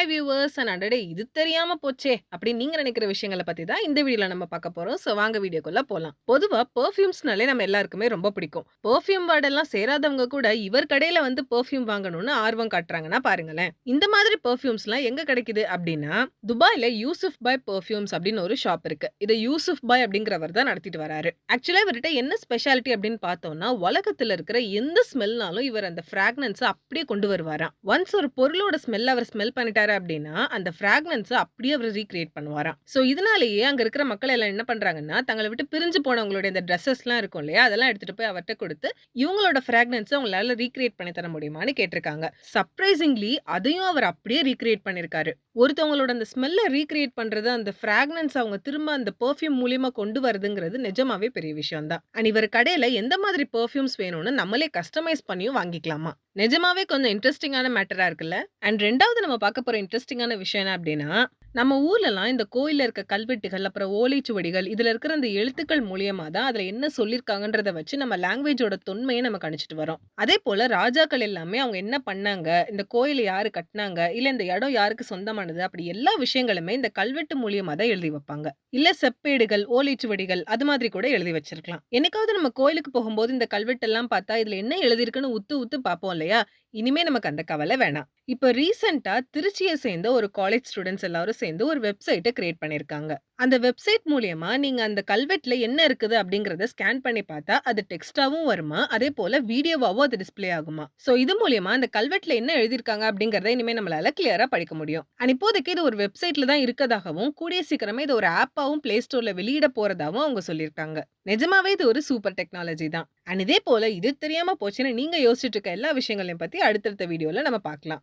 Hi viewers and அடடே இது தெரியாம போச்சே அப்படின்னு நீங்க நினைக்கிற விஷயங்களை பத்தி தான் இந்த வீடியோல நம்ம பார்க்க போறோம். ஸோ வாங்க வீடியோக்குள்ள போலாம். பொதுவா பெர்ஃப்யூம்ஸ்னாலே நம்ம எல்லாருக்குமே ரொம்ப பிடிக்கும். பெர்ஃப்யூம் வார்டெல்லாம் சேராதவங்க கூட இவர் கடையில வந்து பெர்ஃப்யூம் வாங்கணும்னு ஆர்வம் காட்டுறாங்கன்னா பாருங்களேன். இந்த மாதிரி பெர்ஃப்யூம்ஸ்லாம் எங்க கிடைக்குது அப்படின்னா துபாயில யூசுப் பாய் பெர்ஃப்யூம்ஸ் அப்படின்னு ஒரு ஷாப் இருக்கு. இதை யூசுப் பாய் அப்படிங்கிறவர் தான் நடத்திட்டு வராரு. ஆக்சுவலா இவர்கிட்ட என்ன ஸ்பெஷாலிட்டி அப்படின்னு பார்த்தோம்னா உலகத்துல இருக்கிற எந்த ஸ்மெல்னாலும் இவர் அந்த ஃபிராக்னன்ஸை அப்படியே கொண்டு வருவாராம். ஒன்ஸ் ஒரு பொருளோட ஸ்மெல் அவர் ஸ்மெல் பண்ணிட்டாரு அப்படின்னா அந்த ஃபிராக்னன்ஸ் அப்படியே அவர் ரீக்ரியேட் பண்ணுவாராம். சோ இதனாலேயே அங்க இருக்கிற மக்கள் எல்லாம் என்ன பண்றாங்கன்னா தங்களை விட்டு பிரிஞ்சு போனவங்களுடைய இந்த ட்ரெஸ்ஸஸ்லாம் இருக்கும் இல்லையா, அதெல்லாம் எடுத்துட்டு போய் அவர்கிட்ட கொடுத்து இவங்களோட ஃபிராக்னன்ஸ் அவங்களால ரீக்ரியேட் பண்ணி தர முடியுமான்னு கேட்டிருக்காங்க. சர்ப்ரைசிங்லி அதையும் அவர் அப்படியே ரீக்ரியேட் பண்ணிருக்காரு. ஒருத்தவங்களோட அந்த ஸ்மெல்ல ரீக்ரியேட் பண்றது, அந்த ஃபிராக்னன்ஸ் அவங்க திரும்ப அந்த பெர்ஃப்யூம் மூலியமா கொண்டு வருதுங்கிறது நிஜமாவே பெரிய விஷயம் தான். அண்ட் இவர் கடையில எந்த மாதிரி பெர்ஃப்யூம்ஸ் வேணும்னு நம்மளே கஸ்டமைஸ் பண்ணியும் வாங்கிக்கலாமா. நிஜமாவே கொஞ்சம் இன்ட்ரெஸ்டிங்கான மேட்டரா இருக்குல்ல. அண்ட் ரெண்டாவது நம்ம பார்க்க போற இன்ட்ரெஸ்டிங்கான விஷயம் என்ன அப்படின்னா, நம்ம ஊர்லலாம் இந்த கோயில்ல இருக்க கல்வெட்டுகள், அப்புறம் ஓலைச்சுவடிகள், இதுல இருக்கிற அந்த எழுத்துக்கள் மூலியமா தான் அதுல என்ன சொல்லியிருக்காங்கன்றத வச்சு நம்ம லாங்குவேஜோட தொன்மையை நம்ம கணிச்சிட்டு வரோம். அதே போல ராஜாக்கள் எல்லாமே அவங்க என்ன பண்ணாங்க, இந்த கோயிலை யாரு கட்டினாங்க, இல்ல இந்த இடம் யாருக்கு சொந்தமானது, அப்படி எல்லா விஷயங்களுமே இந்த கல்வெட்டு மூலியமா தான் எழுதி வைப்பாங்க. இல்ல செப்பேடுகள், ஓலைச்சுவடிகள் அது மாதிரி கூட எழுதி வச்சிருக்கலாம். என்னைக்காவது நம்ம கோயிலுக்கு போகும்போது இந்த கல்வெட்டெல்லாம் பார்த்தா இதுல என்ன எழுதியிருக்குன்னு உத்து உத்து பார்ப்போம் இல்லையா? இனிமே நமக்கு அந்த கவலை வேணாம். இப்ப ரீசென்ட்டா திருச்சிய சேர்ந்த ஒரு காலேஜ் ஸ்டூடண்ட்ஸ் எல்லாரும் சேர்ந்து ஒரு வெப்சைட்ட கிரியேட் பண்ணியிருக்காங்க. அந்த வெப்சைட் மூலியமா நீங்க அந்த கல்வெட்டுல என்ன இருக்குது அப்படிங்கறத ஸ்கேன் பண்ணி பார்த்தா அது டெக்ஸ்டாவும் வருமா, அதே போல வீடியோவாவும் அது டிஸ்ப்ளே ஆகுமா. சோ இது மூலியமா அந்த கல்வெட்டுல என்ன எழுதியிருக்காங்க அப்படிங்கறத இனிமே நம்மளால கிளியரா படிக்க முடியும். அண்ட் இப்போதைக்கு இது ஒரு வெப்சைட்ல தான் இருக்கதாகவும் கூடிய சீக்கிரமே இது ஒரு ஆப்பாவும் பிளே ஸ்டோர்ல வெளியிட போறதாவும் அவங்க சொல்லியிருக்காங்க. நிஜமாவே இது ஒரு சூப்பர் டெக்னாலஜி தான். அண்ட் இதே போல இது தெரியாம போச்சுன்னு நீங்க யோசிச்சுட்டு இருக்க எல்லா விஷயங்களையும் பத்தி அடுத்தடுத்த வீடியோல நம்ம பார்க்கலாம்.